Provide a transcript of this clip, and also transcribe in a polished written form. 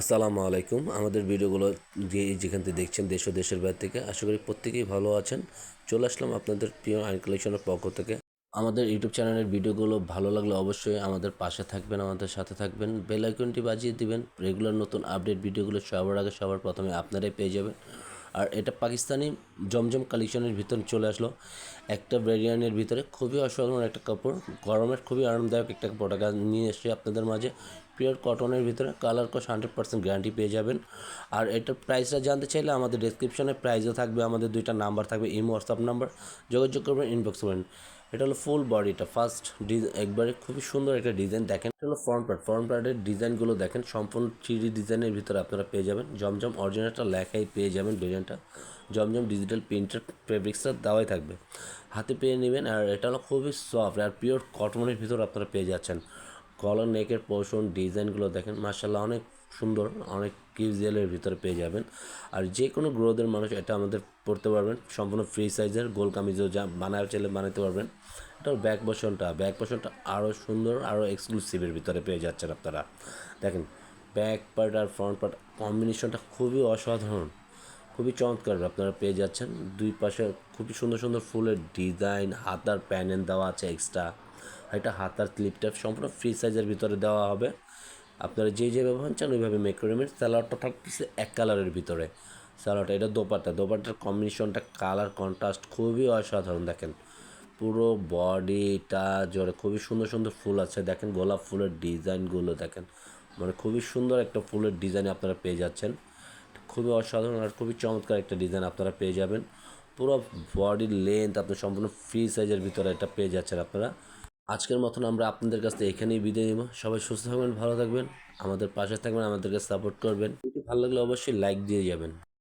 আসসালামু আলাইকুম। আমাদের ভিডিওগুলো যেখান থেকে দেখছেন দেশ ও দেশের বাইরে থেকে, আশা করি প্রত্যেকেই ভালো আছেন। চলে আসলাম আপনাদের প্রিয় আইন কালেকশনের পক্ষ থেকে। আমাদের ইউটিউব চ্যানেলের ভিডিওগুলো ভালো লাগলে অবশ্যই আমাদের পাশে থাকবেন, আমাদের সাথে থাকবেন, বেল আইকনটি বাজিয়ে দিবেন। রেগুলার নতুন আপডেট ভিডিওগুলো সবার আগে সবার প্রথমে আপনারাই পেয়ে যাবেন। আর এটা পাকিস্তানি জমজম কালেকশনের ভিতরে চলে আসলো একটা ভেরিয়ানের ভিতরে, খুবই অসাধারণ একটা কাপড়, গরমের খুবই আরামদায়ক একটা প্রোডাক্ট নিয়ে এসে আপনাদের মাঝে। পিওর কটনের ভিতরে, কালার কস 100% গ্যারান্টি পেয়ে যাবেন। আর এটার প্রাইসটা জানতে চাইলে আমাদের ডেসক্রিপশনে প্রাইসও থাকবে, আমাদের দুইটা নাম্বার থাকবে, ইমো হোয়াটসঅ্যাপ নাম্বার, যোগাযোগ করবেন, ইনবক্স করবেন। এটা হলো ফুল বডিটা ফার্স্ট একবারে খুবই সুন্দর একটা ডিজাইন দেখেন। এটা হলো ফ্রন্ট পার্টের ডিজাইনগুলো দেখেন, সম্পূর্ণ 3D ডিজাইনের ভিতরে আপনারা পেয়ে যাবেন। জমজম অরিজিনালটা লেখাই পেয়ে যাবেন, ভেরিয়েন্টটা জমজম ডিজিটাল প্রিন্টের ফেব্রিক্সটা দেওয়াই থাকবে, হাতে পেয়ে নেবেন। আর এটা হলো খুবই সফট আর পিওর কটনের ভিতর আপনারা পেয়ে যাচ্ছেন। কলার নেকের পোর্শন ডিজাইনগুলো দেখেন, মার্শাল্লাহ অনেক সুন্দর, অনেক কিউজিয়ালের ভিতরে পেয়ে যাবেন। আর যে কোনো গ্রোদের মানুষ এটা আমাদের পড়তে পারবেন, সম্পূর্ণ ফ্রি সাইজের গোল কামিজও যা বানায় চাইলে বানাতে পারবেন। এটার ব্যাক পোর্শনটা আরও সুন্দর, আরও এক্সক্লুসিভের ভিতরে পেয়ে যাচ্ছেন আপনারা। দেখেন ব্যাক পার্ট আর ফ্রন্ট পার্ট কম্বিনেশনটা খুবই অসাধারণ, খুবই চমৎকার আপনারা পেয়ে যাচ্ছেন। দুই পাশে খুবই সুন্দর সুন্দর ফুলের ডিজাইন, হাতার প্যানেল দেওয়া আছে এক্সট্রা। এটা হাতার ক্লিপটা সম্পূর্ণ ফ্রি সাইজের ভিতরে দেওয়া হবে। আপনারা যে ব্যবহার চান ওইভাবে মেক করে নেবেন। স্যালোয়ারটা থাকতেছে এক কালারের ভিতরে। স্যালোয়ারটা এটা দোপাট্টার কম্বিনেশনটা, কালার কন্ট্রাস্ট খুবই অসাধারণ। দেখেন পুরো বডিটা জোরে খুবই সুন্দর সুন্দর ফুল আছে। দেখেন গোলাপ ফুলের ডিজাইনগুলো দেখেন, মানে খুবই সুন্দর একটা ফুলের ডিজাইন আপনারা পেয়ে যাচ্ছেন। খুবই অসাধারণ আর খুবই চমৎকার একটা ডিজাইন আপনারা পেয়ে যাবেন। পুরো বডির লেন্থ আপনার সম্পূর্ণ ফ্রি সাইজের ভিতরে এটা পেয়ে যাচ্ছেন আপনারা। আজকের মতন আমরা আপনাদের কাছ থেকে এখানেই বিদায় নেব। সবাই সুস্থ থাকবেন, ভালো থাকবেন, আমাদের পাশে থাকবেন, আমাদেরকে সাপোর্ট করবেন। ভালো লাগলে অবশ্যই লাইক দিয়ে যাবেন।